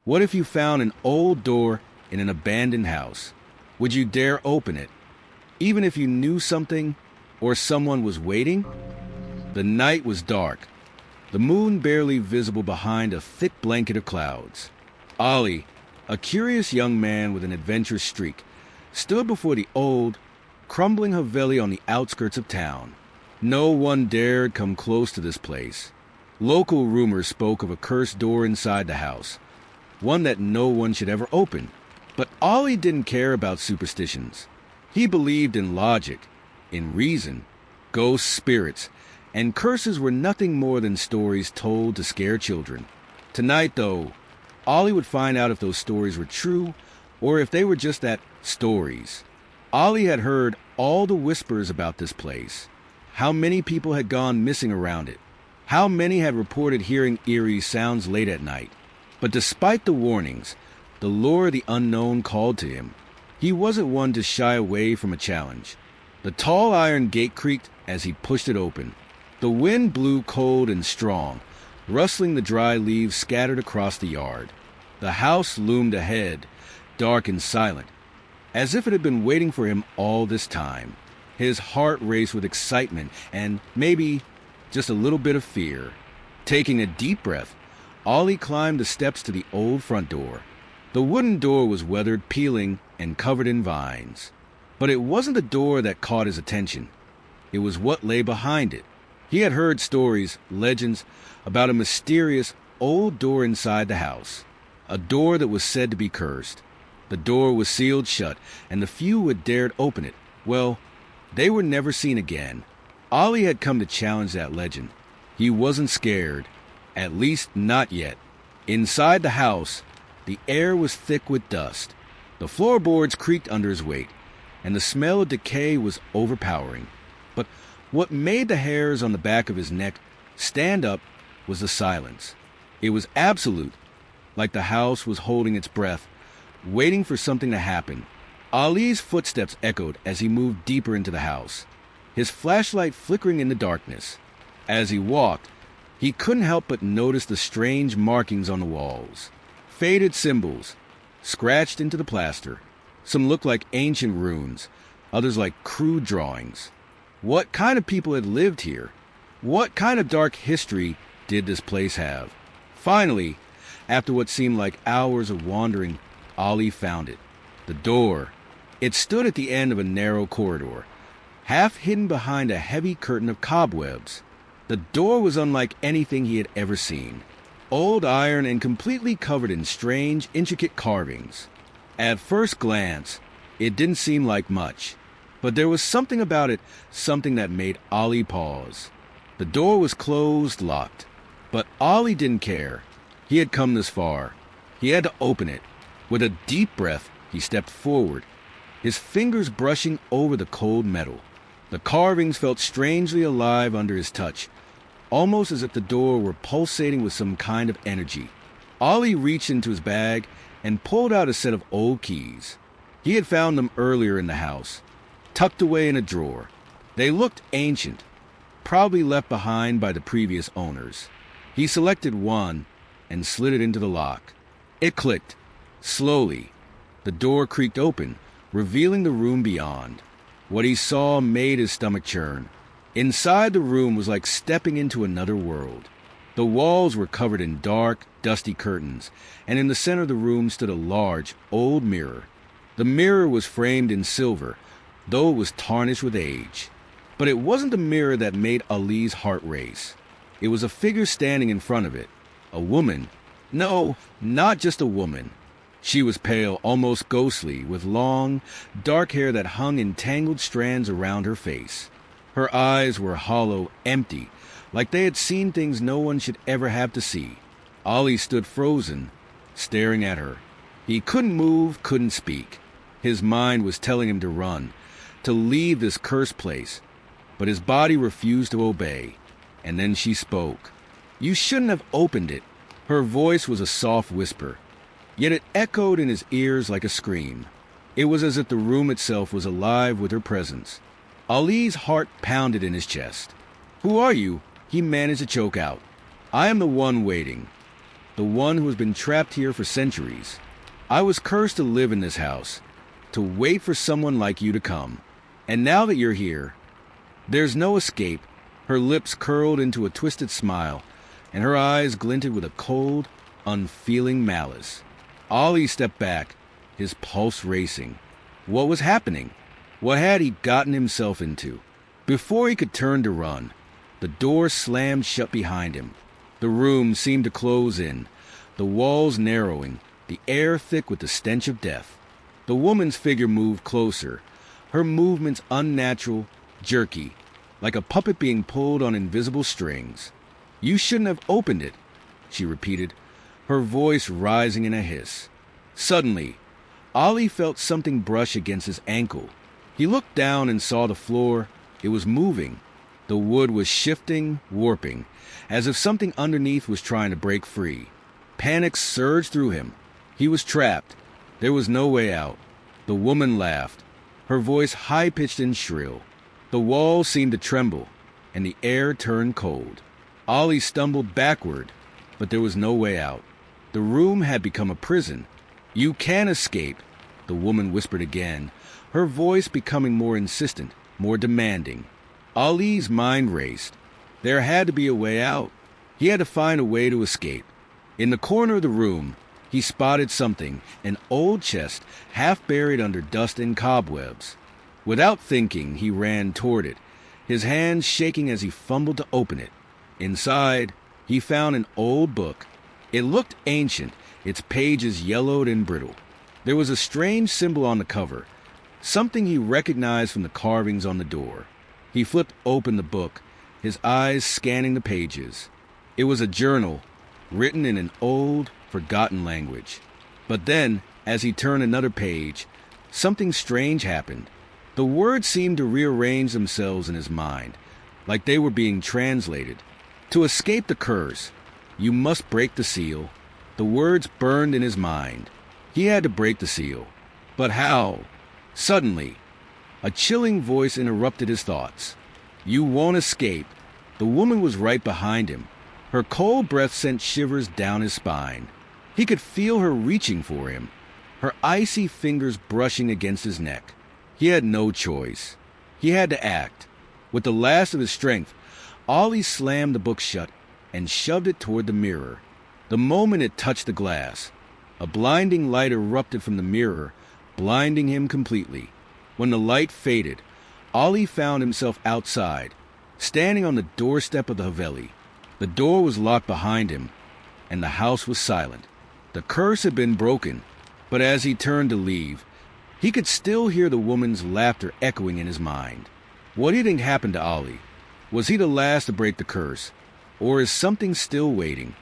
What if you found an old door in an abandoned house? Would you dare open it, even if you knew something or someone was waiting? The night was dark, the moon barely visible behind a thick blanket of clouds. Ollie, a curious young man with an adventurous streak, stood before the old, crumbling Haveli on the outskirts of town. No one dared come close to this place. Local rumors spoke of a cursed door inside the house, one that no one should ever open. But Ollie didn't care about superstitions. He believed in logic, in reason, ghosts, spirits, and curses were nothing more than stories told to scare children. Tonight, though, Ollie would find out if those stories were true or if they were just that, stories. Ollie had heard all the whispers about this place, how many people had gone missing around it, how many had reported hearing eerie sounds late at night. But despite the warnings, the lure of the unknown called to him. He wasn't one to shy away from a challenge. The tall iron gate creaked as he pushed it open. The wind blew cold and strong, rustling the dry leaves scattered across the yard. The house loomed ahead, dark and silent, as if it had been waiting for him all this time. His heart raced with excitement and maybe just a little bit of fear. Taking a deep breath, Ollie climbed the steps to the old front door. The wooden door was weathered, peeling, and covered in vines. But it wasn't the door that caught his attention. It was what lay behind it. He had heard stories, legends, about a mysterious old door inside the house. A door that was said to be cursed. The door was sealed shut, and the few who had dared open it, well, they were never seen again. Ollie had come to challenge that legend. He wasn't scared, at least not yet. Inside the house, the air was thick with dust. The floorboards creaked under his weight, and the smell of decay was overpowering. But what made the hairs on the back of his neck stand up was the silence. It was absolute, like the house was holding its breath, waiting for something to happen. Ali's footsteps echoed as he moved deeper into the house, his flashlight flickering in the darkness. As he walked, he couldn't help but notice the strange markings on the walls. Faded symbols, scratched into the plaster. Some looked like ancient runes, others like crude drawings. What kind of people had lived here? What kind of dark history did this place have? Finally, after what seemed like hours of wandering, Ollie found it. The door. It stood at the end of a narrow corridor, half hidden behind a heavy curtain of cobwebs. The door was unlike anything he had ever seen. Old iron and completely covered in strange, intricate carvings. At first glance, it didn't seem like much, but there was something about it, something that made Ollie pause. The door was closed, locked, but Ollie didn't care. He had come this far. He had to open it. With a deep breath, he stepped forward, his fingers brushing over the cold metal. The carvings felt strangely alive under his touch, almost as if the door were pulsating with some kind of energy. Ollie reached into his bag and pulled out a set of old keys. He had found them earlier in the house, tucked away in a drawer. They looked ancient, probably left behind by the previous owners. He selected one and slid it into the lock. It clicked. Slowly, the door creaked open, revealing the room beyond. What he saw made his stomach churn. Inside the room was like stepping into another world. The walls were covered in dark, dusty curtains, and in the center of the room stood a large, old mirror. The mirror was framed in silver, though it was tarnished with age. But it wasn't the mirror that made Ali's heart race. It was a figure standing in front of it. A woman. No, not just a woman. She was pale, almost ghostly, with long, dark hair that hung in tangled strands around her face. Her eyes were hollow, empty, like they had seen things no one should ever have to see. Ollie stood frozen, staring at her. He couldn't move, couldn't speak. His mind was telling him to run, to leave this cursed place. But his body refused to obey. And then she spoke. "You shouldn't have opened it." Her voice was a soft whisper, yet it echoed in his ears like a scream. It was as if the room itself was alive with her presence. Ali's heart pounded in his chest. "Who are you?" he managed to choke out. "I am the one waiting." the one who has been trapped here for centuries. I was cursed to live in this house, to wait for someone like you to come. And now that you're here, there's no escape." Her lips curled into a twisted smile, and her eyes glinted with a cold, unfeeling malice. Ollie stepped back, his pulse racing. What was happening? What had he gotten himself into? Before he could turn to run, the door slammed shut behind him. The room seemed to close in, the walls narrowing, the air thick with the stench of death. The woman's figure moved closer, her movements unnatural, jerky, like a puppet being pulled on invisible strings. "You shouldn't have opened it," she repeated, her voice rising in a hiss. Suddenly, Ollie felt something brush against his ankle. He looked down and saw the floor. It was moving. The wood was shifting, warping, as if something underneath was trying to break free. Panic surged through him. He was trapped. There was no way out. The woman laughed, her voice high-pitched and shrill. The walls seemed to tremble, and the air turned cold. Ollie stumbled backward, but there was no way out. The room had become a prison. "You can escape," the woman whispered again, her voice becoming more insistent, more demanding. Ollie's mind raced. There had to be a way out. He had to find a way to escape. In the corner of the room, he spotted something, an old chest half buried under dust and cobwebs. Without thinking, he ran toward it, his hands shaking as he fumbled to open it. Inside, he found an old book. It looked ancient, its pages yellowed and brittle. There was a strange symbol on the cover, something he recognized from the carvings on the door. He flipped open the book, his eyes scanning the pages. It was a journal, written in an old, forgotten language. But then, as he turned another page, something strange happened. The words seemed to rearrange themselves in his mind, like they were being translated. "To escape the curse, you must break the seal." The words burned in his mind. He had to break the seal. But how? Suddenly, a chilling voice interrupted his thoughts. "You won't escape." The woman was right behind him. Her cold breath sent shivers down his spine. He could feel her reaching for him, her icy fingers brushing against his neck. He had no choice. He had to act. With the last of his strength, Ollie slammed the book shut and shoved it toward the mirror. The moment it touched the glass, a blinding light erupted from the mirror, blinding him completely. When the light faded, Ollie found himself outside, standing on the doorstep of the Unveil. The door was locked behind him, and the house was silent. The curse had been broken, but as he turned to leave, he could still hear the woman's laughter echoing in his mind. What do you think happened to Ollie? Was he the last to break the curse, or is something still waiting?